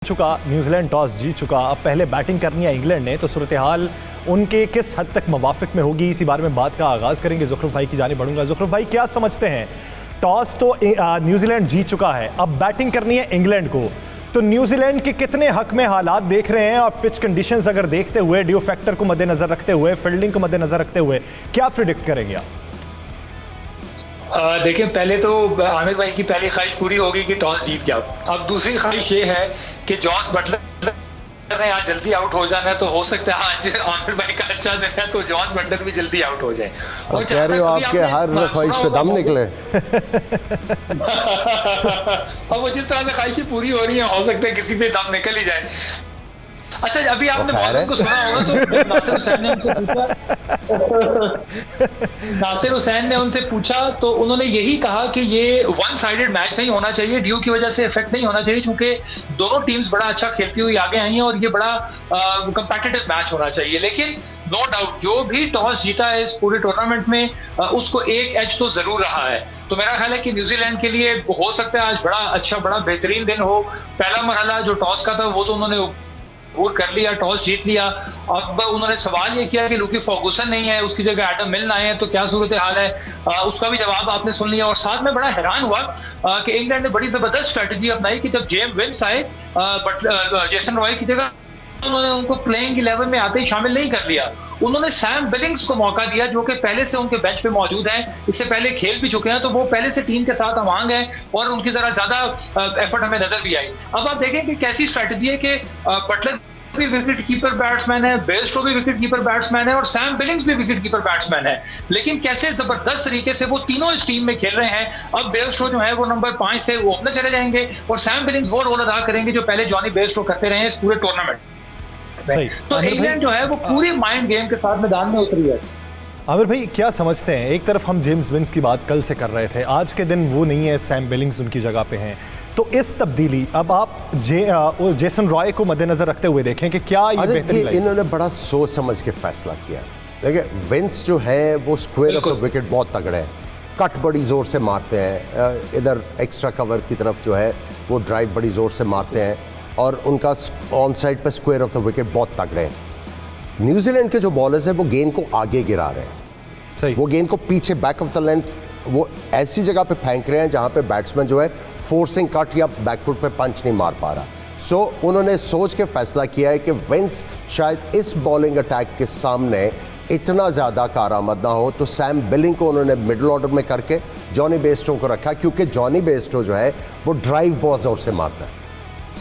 चुका, New Zealand toss जीत चुका। अब पहले बैटिंग करनी है इंग्लैंड ने, तो सूरत हाल उनके किस हद तक मुवाफिक में होगी, इसी बारे में बात का आगाज़ करेंगे। ज़ुखरुफ भाई की जानिब बढ़ूंगा। ज़ुखरुफ भाई, क्या समझते हैं, टॉस तो न्यूजीलैंड जीत चुका है, अब बैटिंग करनी है इंग्लैंड को, तो न्यूजीलैंड के कितने हक में हालात देख रहे हैं? और पिच कंडीशंस अगर देखते हुए, ड्यू फैक्टर को मद्देनजर रखते हुए, फील्डिंग को मद्देनजर रखते हुए, क्या प्रिडिक्ट करेंगे आप? देखिए, पहले तो आमिर भाई की पहली ख्वाहिश पूरी होगी कि टॉस जीत जाओ। अब दूसरी ख्वाहिश ये है कि जॉस बटलर ने आज जल्दी आउट हो जाना है, तो हो सकता है आज आमिर भाई का अच्छा दिन है तो जॉस बटलर भी जल्दी आउट हो जाए। और कह रहे हो आपके हर ख्वाहिश पे दम निकले। अब वो जिस तरह से ख्वाहिशें पूरी हो रही है, हो सकता है किसी पे दम निकल ही जाए। अच्छा, अभी आपने बॉलिंग को सुना होगा तो नासिर हुसैन ने उनसे पूछा तो उन्होंने यही कहा कि ये वन साइडेड मैच नहीं होना चाहिए, ड्यू की वजह से इफेक्ट नहीं होना चाहिए, क्योंकि दोनों टीम्स बड़ा अच्छा खेलती हुई आगे आई हैं और ये बड़ा कंपेटिटिव मैच होना चाहिए। लेकिन नो डाउट जो भी टॉस जीता है इस पूरे टूर्नामेंट में, उसको एक एज तो जरूर रहा है। तो मेरा ख्याल है कि न्यूजीलैंड के लिए हो सकता है आज बड़ा अच्छा, बड़ा बेहतरीन दिन हो। पहला मरहला जो टॉस का था वो तो उन्होंने वो कर लिया, टॉस जीत लिया। अब उन्होंने सवाल ये किया कि लुकी फर्गुसन नहीं है, उसकी जगह एडम मिल्न आए हैं, तो क्या सूरत हाल है। उसका भी जवाब आपने सुन लिया। और साथ में बड़ा हैरान हुआ कि इंग्लैंड ने बड़ी जबरदस्त स्ट्रेटजी अपनाई कि जब जेम्स विंस आए जेसन रॉय की जगह, उन्होंने उनको प्लेइंग 11 में आते ही शामिल नहीं कर लिया। उन्होंने सैम बिलिंग्स को मौका दिया, जो कि पहले से उनके बेंच पे मौजूद हैं, इससे पहले खेल भी चुके हैं, तो वो पहले से टीम के साथ अवांग हैं और उनकी जरा ज्यादा एफर्ट हमें नजर भी आई। अब आप देखें कि कैसी स्ट्रेटजी है कि बटलर भी विकेट कीपर बैट्समैन है, बेयरस्टो भी विकेट कीपर बैट्समैन है और सैम बिलिंग्स भी विकेट कीपर बैट्समैन है। लेकिन कैसे जबरदस्त तरीके से वो तीनों इस टीम में खेल रहे हैं। अब बेयरस्टो जो है वो नंबर 5 से वो ओपनर चले जाएंगे और सैम बिलिंग्स वो रोल अदा करेंगे जो पहले जॉनी बेयरस्टो करते रहे हैं इस पूरे टूर्नामेंट में। तो इंग्लैंड जो है वो पूरी माइंड गेम के साथ मैदान में उतरी है। आमिर भाई, क्या समझते हैं, एक तरफ हम जेम्स विंस की बात कल से कर रहे थे, आज के दिन वो नहीं है, सैम बिलिंग्स उनकी जगह पे हैं, तो इस तब्दीली अब आप जेसन रॉय को मद्देनजर रखते हुए देखें कि क्या ये बेहतरीन लगी? इन्होंने बड़ा सोच समझ के फैसला किया। देखिए, विंस जो है वो स्क्वायर ऑफ द विकेट बहुत तगड़े हैं, कट बड़ी ज़ोर से मारते हैं, इधर एक्स्ट्रा कवर की तरफ जो है वो ड्राइव बड़ी ज़ोर से मारते हैं और उनका ऑन साइड पर स्क्वायर ऑफ द विकेट बहुत तगड़े हैं। न्यूजीलैंड के जो बॉलर्स हैं वो गेंद को आगे गिरा रहे हैं, सही, वो गेंद को पीछे बैक ऑफ द लेंथ वो ऐसी जगह पे फेंक रहे हैं जहाँ पे बैट्समैन जो है फोर्सिंग कट या बैकफुट पे पंच नहीं मार पा रहा। सो उन्होंने सोच के फैसला किया है कि विंस शायद इस बॉलिंग अटैक के सामने इतना ज़्यादा कारआमद ना हो, तो सैम बिलिंग को उन्होंने मिडिल ऑर्डर में करके जॉनी बेयरस्टो को रखा, क्योंकि जॉनी बेयरस्टो जो है वो ड्राइव बहुत ज़ोर से मारता है,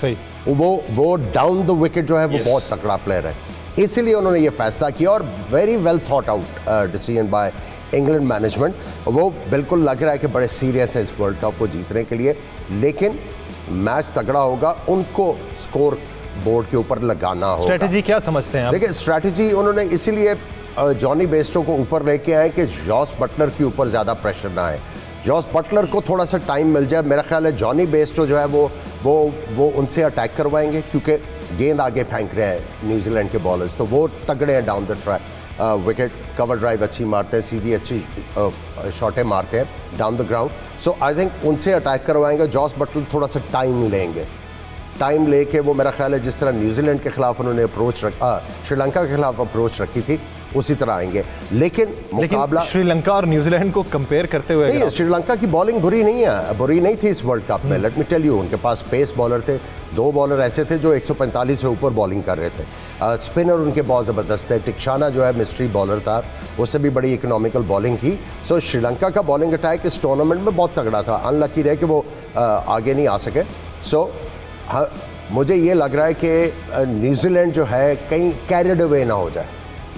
सही, वो डाउन द विकेट जो है वो बहुत तगड़ा प्लेयर है। इसीलिए उन्होंने ये फैसला किया और very well thought out decision by England management. वो बिल्कुल लग रहा है कि बड़े सीरियस है इस वर्ल्ड कप को जीतने के लिए, लेकिन मैच तगड़ा होगा, उनको स्कोर बोर्ड के ऊपर लगाना होगा। स्ट्रेटजी क्या समझते हैं आप? देखिए, स्ट्रेटजी उन्होंने इसीलिए जॉनी बेयरस्टो को ऊपर लेके आए कि जॉस बटलर के ऊपर ज़्यादा प्रेशर ना आए, जॉस बटलर को थोड़ा सा टाइम मिल जाए। मेरा ख्याल है जॉनी बेयरस्टो जो है वो उनसे अटैक करवाएंगे, क्योंकि गेंद आगे फेंक रहे हैं न्यूजीलैंड के बॉलर्स, तो वो तगड़े हैं down the track, wicket cover drive अच्छी मारते हैं, सीधी अच्छी शॉटें मारते हैं down the ground. So I think उनसे अटैक करवाएंगे। जॉस बटलर थोड़ा सा टाइम लेंगे, टाइम लेके वो मेरा ख्याल है जिस तरह न्यूजीलैंड के खिलाफ उन्होंने अप्रोच रखा, श्रीलंका के खिलाफ अप्रोच रखी थी, उसी तरह आएंगे। लेकिन मुकाबला श्रीलंका और न्यूजीलैंड को कंपेयर करते हुए नहीं, श्रीलंका की बॉलिंग बुरी नहीं थी इस वर्ल्ड कप में। लेट मी टेल यू, उनके पास पेस बॉलर थे, 2 बॉलर ऐसे थे जो 145 से ऊपर बॉलिंग कर रहे थे। स्पिनर उनके बहुत ज़बरदस्त थे। टिक्शाना जो है मिस्ट्री बॉलर था, उससे भी बड़ी इकोनॉमिकल बॉलिंग की। सो श्रीलंका का बॉलिंग अटैक इस टूर्नामेंट में बहुत तगड़ा था। अनलकी रहे कि वो आगे नहीं आ सके। सो मुझे ये लग रहा है कि न्यूजीलैंड जो है कहीं कैरिड अवे ना हो जाए,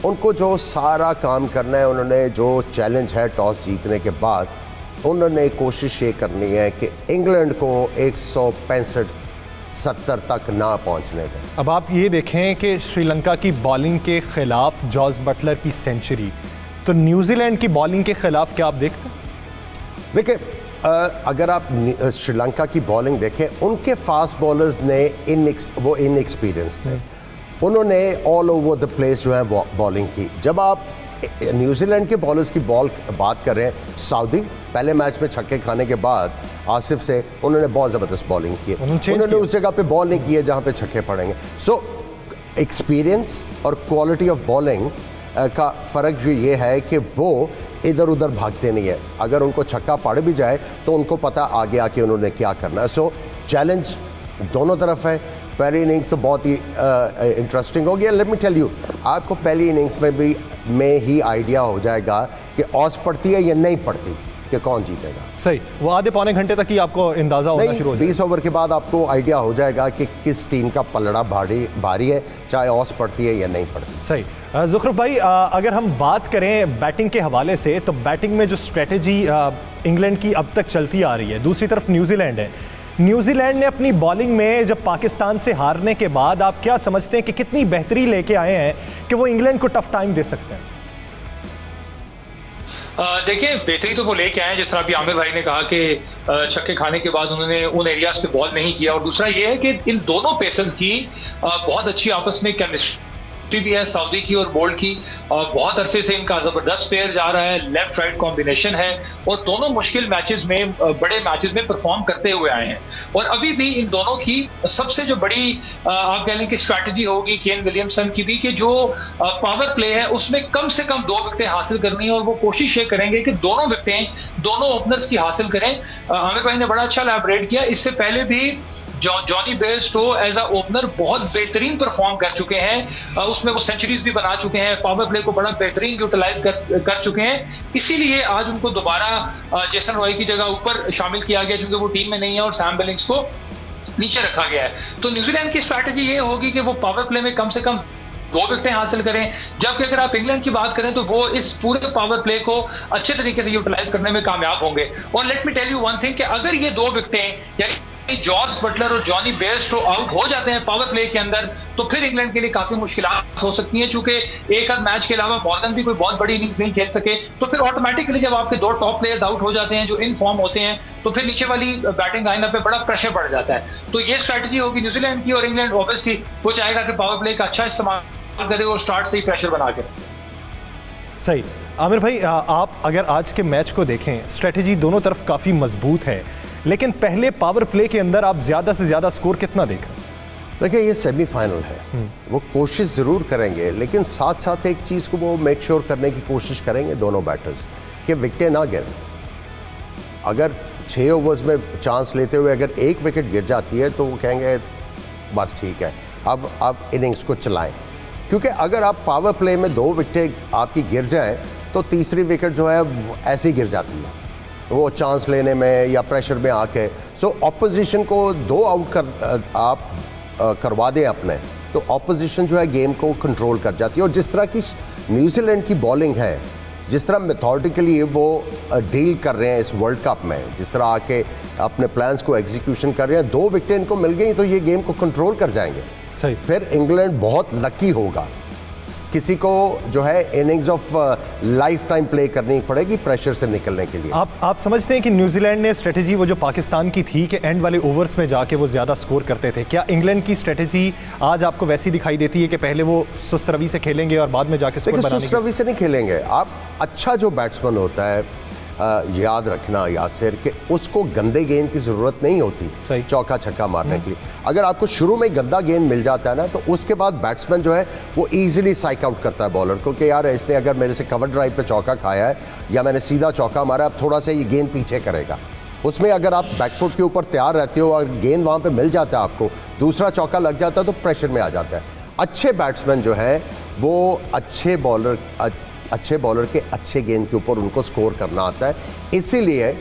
उनको जो सारा काम करना है, उन्होंने जो चैलेंज है टॉस जीतने के बाद, उन्होंने कोशिश ये करनी है कि इंग्लैंड को 165-70 तक ना पहुंचने दें। अब आप ये देखें कि श्रीलंका की बॉलिंग के खिलाफ जॉस बटलर की सेंचुरी, तो न्यूजीलैंड की बॉलिंग के खिलाफ क्या आप देखते हैं? देखिए, अगर आप श्रीलंका की बॉलिंग देखें, उनके फास्ट बॉलर्स ने इनएक्सपीरियंस थे, उन्होंने ऑल ओवर द प्लेस जो है बॉलिंग की। जब आप न्यूजीलैंड के बॉलर्स की बात कर रहे हैं, साउदी पहले मैच में छक्के खाने के बाद आसिफ से उन्होंने बहुत ज़बरदस्त बॉलिंग की, उन्होंने उस जगह पे बॉल नहीं की है जहाँ पे छक्के पड़ेंगे। सो एक्सपीरियंस और क्वालिटी ऑफ बॉलिंग का फ़र्क जो ये है कि वो इधर उधर भागते नहीं है, अगर उनको छक्का पड़ भी जाए तो उनको पता आगे आके उन्होंने क्या करना है। सो चैलेंज दोनों तरफ है। पहली इनिंग्स तो बहुत ही इंटरेस्टिंग हो गया। लेट मी टेल यू, आपको पहली इनिंग्स में ही आइडिया हो जाएगा कि ऑस पड़ती है या नहीं पड़ती, कि कौन जीतेगा। सही, वो आधे पौने घंटे तक ही आपको अंदाजा होना शुरू हो जाएगा। 20 ओवर के बाद आपको आइडिया हो जाएगा कि किस टीम का पलड़ा भारी है, चाहे ऑस पड़ती है या नहीं पड़ती। सही। ज़ुखरुफ भाई, अगर हम बात करें बैटिंग के हवाले से, तो बैटिंग में जो स्ट्रेटजी इंग्लैंड की अब तक चलती आ रही है, दूसरी तरफ न्यूजीलैंड है। न्यूजीलैंड ने अपनी बॉलिंग में जब पाकिस्तान से हारने के बाद आप क्या समझते हैं कि कितनी बेहतरी लेके आए हैं कि वो इंग्लैंड को टफ टाइम दे सकते हैं? देखिए, बेहतरी तो वो लेके आए, जिस तरह अभी आमिर भाई ने कहा कि छक्के खाने के बाद उन्होंने उन एरियाज पे बॉल नहीं किया। और दूसरा ये है कि इन दोनों पेसर्स की बहुत अच्छी आपस में केमिस्ट्री भी है, सऊदी की और बोल्ट की। बहुत अरसे से इनका जबरदस्त पेयर जा रहा है, लेफ्ट राइट कॉम्बिनेशन है और दोनों मुश्किल मैचेस में, बड़े मैचेस में परफॉर्म करते हुए आए हैं। और अभी भी इन दोनों की सबसे जो बड़ी आप कह लें कि स्ट्रैटेजी होगी केन विलियमसन की भी, कि जो पावर प्ले है उसमें कम से कम 2 विकेटें हासिल करनी है और वो कोशिश ये करेंगे कि दोनों विकेटें दोनों ओपनर्स की हासिल करें। आमिर भाई ने बड़ा अच्छा एलैबोरेट किया। इससे पहले भी Jonny Bairstow as a opener बहुत बेहतरीन परफॉर्म कर चुके हैं, उसमें वो सेंचुरीज भी बना चुके हैं, पावर प्ले को बड़ा बेहतरीन यूटिलाइज कर चुके हैं। इसीलिए आज उनको दोबारा जेसन रॉय की जगह ऊपर शामिल किया गया, क्योंकि वो टीम में नहीं है और सैम बिलिंग्स को नीचे रखा गया है। तो न्यूजीलैंड की स्ट्रैटेजी ये होगी कि वो पावर प्ले में कम से कम 2 विकेटें हासिल करें, जबकि अगर आप इंग्लैंड की बात करें तो वो इस पूरे पावर प्ले को अच्छे तरीके से यूटिलाइज करने में कामयाब होंगे। और let me tell you one thing, कि अगर ये 2 विकेटें यानी जॉर्ज बटलर और जॉनी बेयरस्टो आउट हो जाते हैं पावर प्ले के अंदर, तो फिर इंग्लैंड के लिए काफी मुश्किलात हो सकती हैं। चूंकि एक आध मैच के अलावा मॉर्गन भी कोई बहुत बड़ी इनिंग्स नहीं खेल सके, तो फिर ऑटोमेटिकली जब आपके 2 टॉप प्लेयर्स आउट हो जाते हैं जो इन फॉर्म होते हैं, तो फिर नीचे वाली बैटिंग लाइनअप पे बड़ा प्रेशर बढ़ जाता है। तो ये स्ट्रैटेजी होगी न्यूजीलैंड की, और इंग्लैंड ऑब्वियसली वो चाहेगा कि पावर प्ले का अच्छा इस्तेमाल करे और स्टार्ट से ही प्रेशर बना के। सही। आमिर भाई, आप अगर आज के मैच को देखें, स्ट्रेटजी दोनों तरफ काफ़ी मजबूत है, लेकिन पहले पावर प्ले के अंदर आप ज़्यादा से ज़्यादा स्कोर कितना देख रहे हैं? देखिए, ये सेमीफाइनल है, वो कोशिश ज़रूर करेंगे, लेकिन साथ साथ एक चीज़ को वो मेक श्योर करने की कोशिश करेंगे दोनों बैटर्स, कि विकेटें ना गिरें। अगर 6 ओवर्स में चांस लेते हुए अगर 1 विकेट गिर जाती है तो वो कहेंगे बस ठीक है, अब इनिंग्स को चलाएं। क्योंकि अगर आप पावर प्ले में 2 विकेटें आपकी गिर जाएं तो तीसरी विकेट जो है ऐसे ही गिर जाती है, वो चांस लेने में या प्रेशर में आके। सो ऑपोजिशन को 2 आउट आप करवा दें अपने, तो ऑपोजिशन जो है गेम को कंट्रोल कर जाती है। और जिस तरह की न्यूजीलैंड की बॉलिंग है, जिस तरह मेथोडिकली वो डील कर रहे हैं इस वर्ल्ड कप में, जिस तरह आके अपने प्लान्स को एग्जीक्यूशन कर रहे हैं, 2 विकेटें इनको मिल गई तो ये गेम को कंट्रोल कर जाएंगे। सही। फिर इंग्लैंड बहुत लकी होगा, किसी को जो है innings of life time play करनी पड़ेगी प्रेशर से निकलने के लिए। आप समझते हैं कि न्यूजीलैंड ने स्ट्रेटजी वो जो पाकिस्तान की थी कि एंड वाले ओवर्स में जाके वो ज़्यादा स्कोर करते थे, क्या इंग्लैंड की स्ट्रेटजी आज आपको वैसी दिखाई देती है कि पहले वो सुस्त रवि से खेलेंगे और बाद में जाके स्कोर बनाएंगे? सुस्त रवि से नहीं खेलेंगे आप। अच्छा जो बैट्समैन होता है, याद रखना यासिर, कि उसको गंदे गेंद की ज़रूरत नहीं होती चौका छक्का मारने के लिए। अगर आपको शुरू में गंदा गेंद मिल जाता है ना, तो उसके बाद बैट्समैन जो है वो ईजिली साइक आउट करता है बॉलर को, कि यार इसने अगर मेरे से कवर ड्राइव पे चौका खाया है या मैंने सीधा चौका मारा, अब थोड़ा सा ये गेंद पीछे करेगा। उसमें अगर आप बैकफुट के ऊपर तैयार रहते हो और गेंद वहाँ पर मिल जाता है आपको, दूसरा चौका लग जाता है तो प्रेशर में आ जाता है। अच्छे बैट्समैन जो है वो अच्छे बॉलर के अच्छे गेंद के ऊपर उनको स्कोर करना आता है, इसीलिए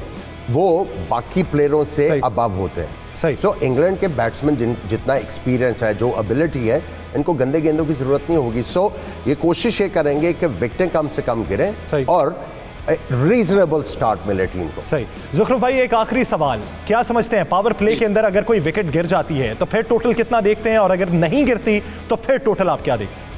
वो बाकी प्लेयरों से अबव होते हैं। सो इंग्लैंड के बैट्समैन जितना एक्सपीरियंस है, जो एबिलिटी है, इनको गंदे गेंदों की ज़रूरत नहीं होगी। सो ये कोशिश ये करेंगे कि विकेटें कम से कम गिरें और रीजनेबल स्टार्ट मिले टीम को। सही। ज़ुखरुफ भाई, एक आखिरी सवाल, क्या समझते हैं पावर प्ले के अंदर अगर कोई विकेट गिर जाती है तो फिर टोटल कितना देखते हैं, और अगर नहीं गिरती तो फिर टोटल आप क्या देखते हैं?